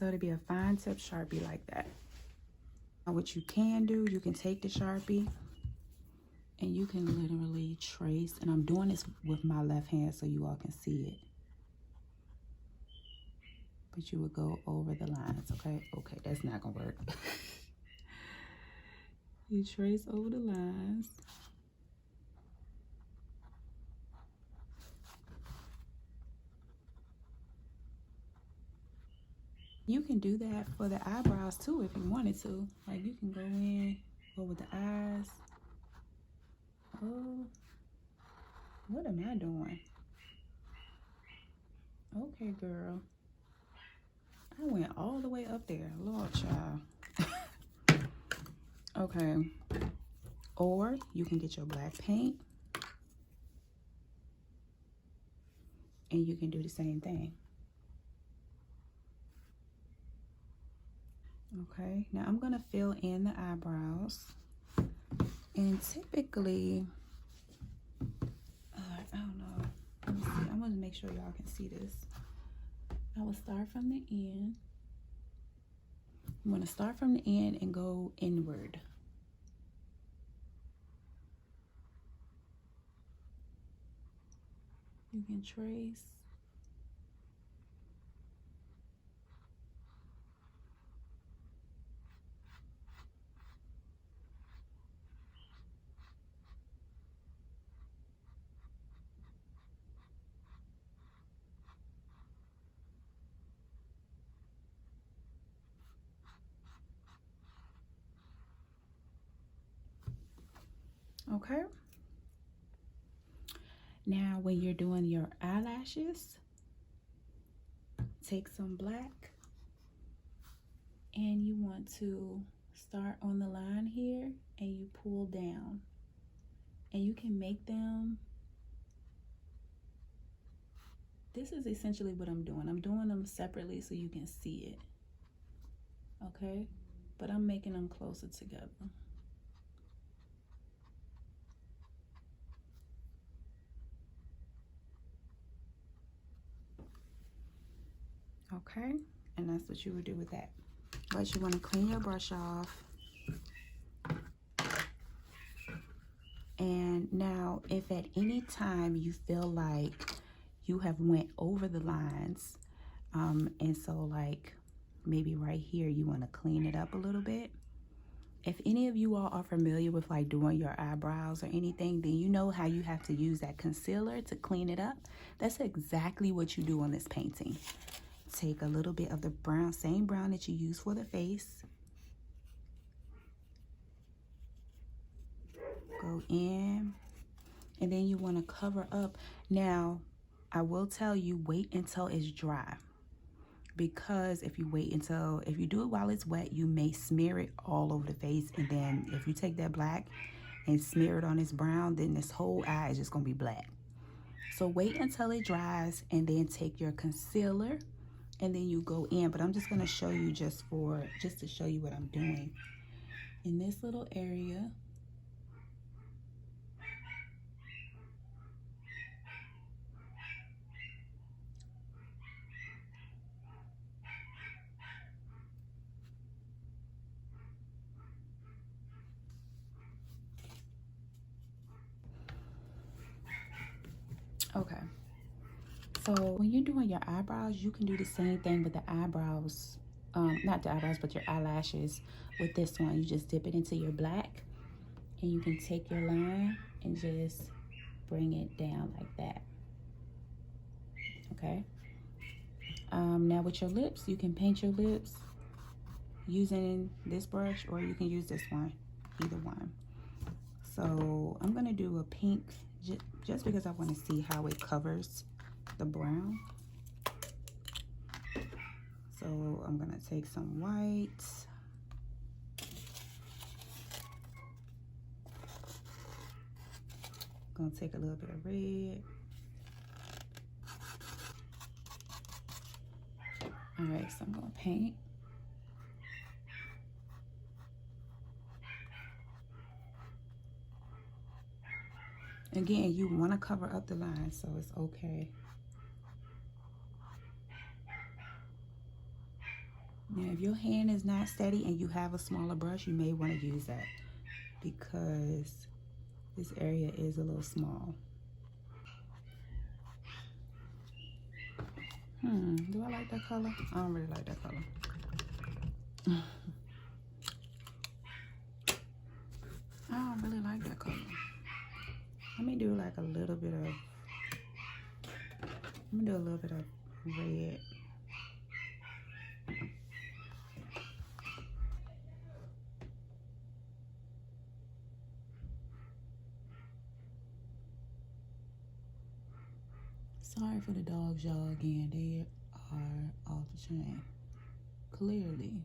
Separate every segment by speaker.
Speaker 1: So it'll be a fine tip Sharpie like that. Now what you can do, you can take the Sharpie and you can literally trace, and I'm doing this with my left hand so you all can see it. But you would go over the lines, okay? Okay, that's not gonna work. You trace over the lines. You can do that for the eyebrows too if you wanted to. Like you can go in, go with the eyes. Oh, what am I doing? Okay, girl. I went all the way up there. Lord, child. Okay. Or you can get your black paint and you can do the same thing. Okay, now I'm gonna fill in the eyebrows. And typically, I don't know. Let me see. I'm gonna make sure y'all can see this. I will start from the end. I'm gonna start from the end and go inward. You can trace. Okay. Now, when you're doing your eyelashes, take some black and you want to start on the line here and you pull down. And you can make them. This is essentially what I'm doing. I'm doing them separately so you can see it. Okay? But I'm making them closer together. Okay, and that's what you would do with that. But you want to clean your brush off. And now, if at any time you feel like you have went over the lines, and so like maybe right here you want to clean it up a little bit. If any of you all are familiar with like doing your eyebrows or anything, then you know how you have to use that concealer to clean it up. That's exactly what you do on this painting. Take a little bit of the brown, same brown that you use for the face. Go in, and then you want to cover up. Now, I will tell you, wait until it's dry. Because if you do it while it's wet, you may smear it all over the face. And then if you take that black and smear it on this brown, then this whole eye is just going to be black. So wait until it dries and then take your concealer and then you go in. But I'm just going to show you just to show you what I'm doing. In this little area, okay. So when you're doing your eyebrows, you can do the same thing with the eyebrows. Not the eyebrows, but your eyelashes with this one. You just dip it into your black and you can take your line and just bring it down like that. Okay. Now with your lips, you can paint your lips using this brush or you can use this one, either one. So I'm gonna do a pink just because I want to see how it covers the brown. So I'm gonna take some white. Gonna take a little bit of red. All right, so I'm gonna paint. Again, you want to cover up the line, so it's okay. Now, if your hand is not steady and you have a smaller brush, you may want to use that because this area is a little small. Do I like that color? I don't really like that color. I don't really like that color. Let me do like a little bit of, red. Sorry for the dogs, y'all. Again, they are off the chain. Clearly,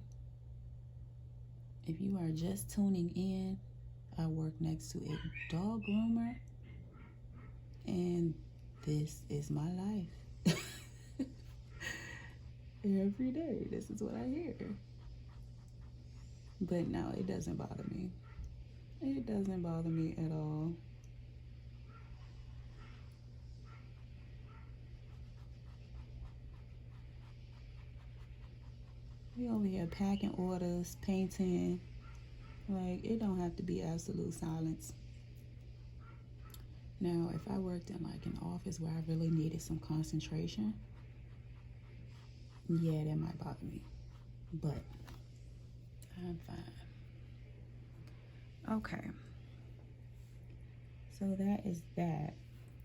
Speaker 1: if you are just tuning in, I work next to a dog groomer, and this is my life. Every day, this is what I hear. But no, it doesn't bother me. It doesn't bother me at all. We over here packing orders, painting. Like, it don't have to be absolute silence. Now, if I worked in like an office where I really needed some concentration, yeah, that might bother me. But I'm fine. Okay. So that is that.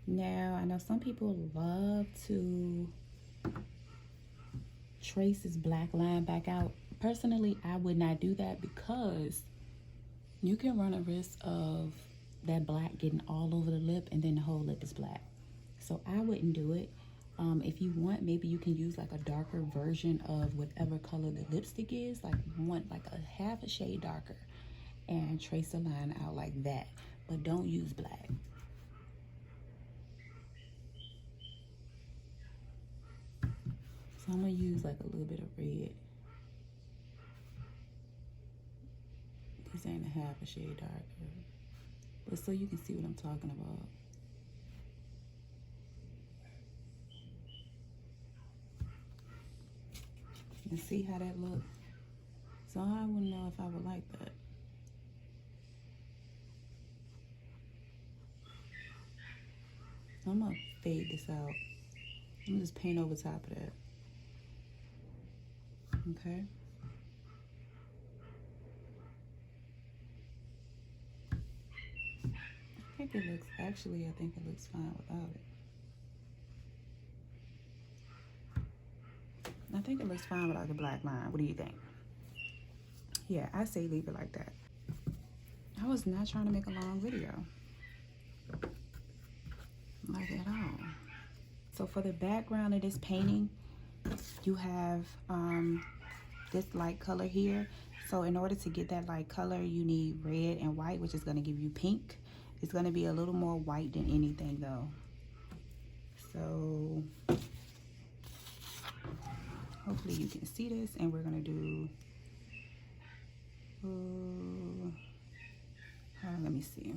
Speaker 1: Now, I know some people love to trace this black line back out. Personally, I would not do that because you can run a risk of that black getting all over the lip and then the whole lip is black. So I wouldn't do it. If you want, maybe you can use like a darker version of whatever color the lipstick is, like a half a shade darker, and trace the line out like that. But don't use black. So I'm gonna use like a little bit of red. This ain't a half a shade darker, but so you can see what I'm talking about. And see how that looks. So I wouldn't know if I would like that. I'm gonna fade this out. I'm gonna just paint over top of that. Okay. I think it looks fine without it. I think it looks fine without the black line. What do you think? Yeah, I say leave it like that. I was not trying to make a long video. Like at all. So for the background of this painting, you have this light color here. So in order to get that light color, you need red and white, which is going to give you pink. It's going to be a little more white than anything though. So hopefully you can see this, and we're going to do, let me see.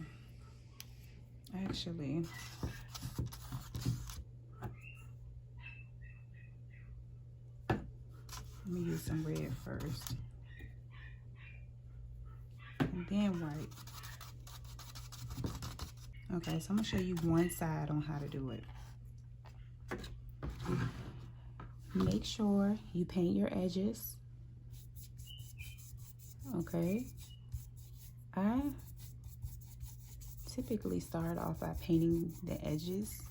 Speaker 1: Actually, let me use some red first, and then white. Okay, so I'm gonna show you one side on how to do it. Make sure you paint your edges. Okay, I typically start off by painting the edges,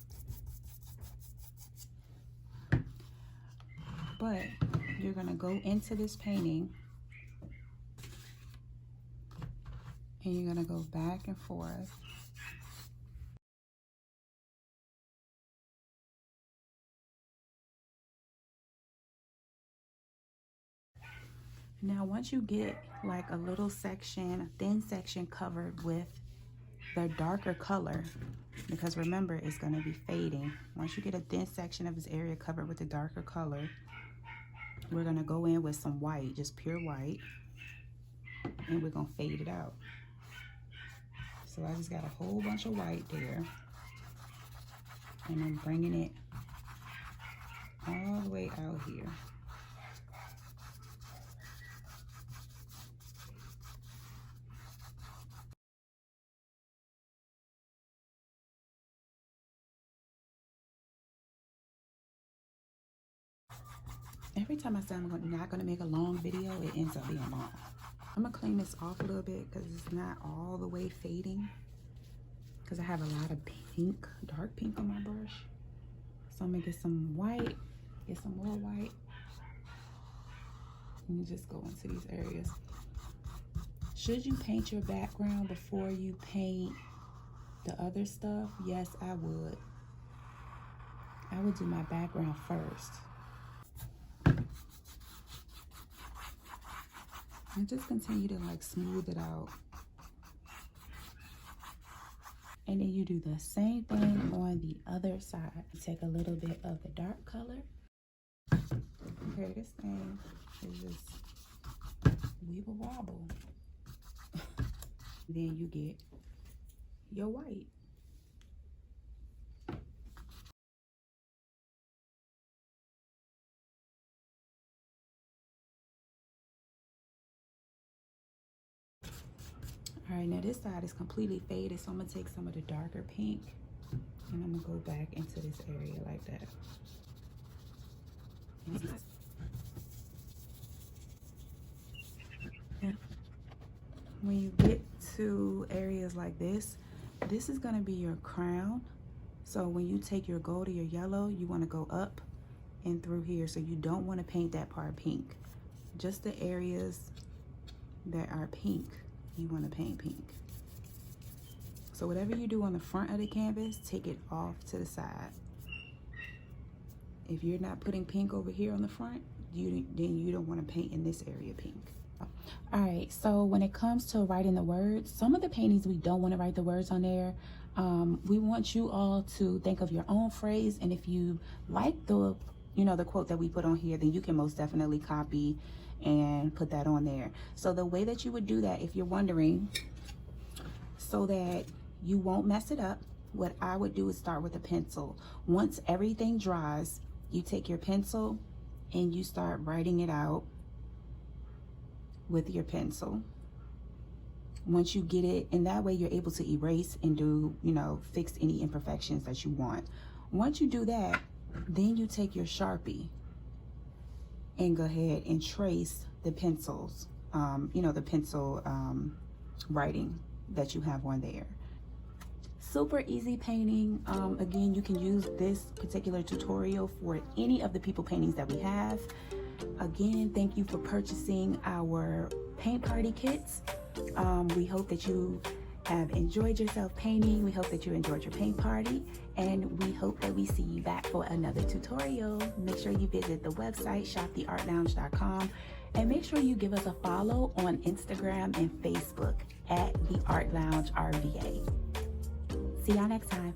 Speaker 1: but you're gonna go into this painting and you're gonna go back and forth. Now, once you get like a little section, a thin section covered with the darker color, because remember, it's going to be fading. Once you get a thin section of this area covered with the darker color, we're going to go in with some white, just pure white, and we're going to fade it out. So I just got a whole bunch of white there, and I'm bringing it all the way out here. Every time I say I'm not gonna make a long video, it ends up being long. I'm gonna clean this off a little bit because it's not all the way fading, because I have a lot of pink, dark pink on my brush. So I'm gonna get some white, get some more white, and just go into these areas. Should you paint your background before you paint the other stuff? Yes, I would. I would do my background first. And just continue to like smooth it out. And then you do the same thing on the other side. Take a little bit of the dark color. Okay, this thing is just weeble wobble. Then you get your white. All right, now this side is completely faded, so I'm gonna take some of the darker pink and I'm gonna go back into this area like that. When you get to areas like this is gonna be your crown. So when you take your gold or your yellow, you wanna go up and through here. So you don't wanna paint that part pink. Just the areas that are pink, you wanna paint pink. So whatever you do on the front of the canvas, take it off to the side. If you're not putting pink over here on the front, then you don't want to paint in this area pink. All right, so when it comes to writing the words, some of the paintings we don't want to write the words on there. We want you all to think of your own phrase, and if you like the the quote that we put on here, then you can most definitely copy and put that on there. So the way that you would do that, if you're wondering, so that you won't mess it up, what I would do is start with a pencil. Once everything dries, you take your pencil and you start writing it out with your pencil. Once you get it, and that way you're able to erase and do, fix any imperfections that you want. Once you do that, then you take your Sharpie and go ahead and trace the pencils, the pencil writing that you have on there. Super easy painting. Again, you can use this particular tutorial for any of the people paintings that we have. Again, thank you for purchasing our paint party kits. We hope that you have enjoyed yourself painting. We hope that you enjoyed your paint party, and we hope that we see you back for another tutorial. Make sure you visit the website shoptheartlounge.com, and make sure you give us a follow on Instagram and Facebook at The Art Lounge RVA. See y'all next time.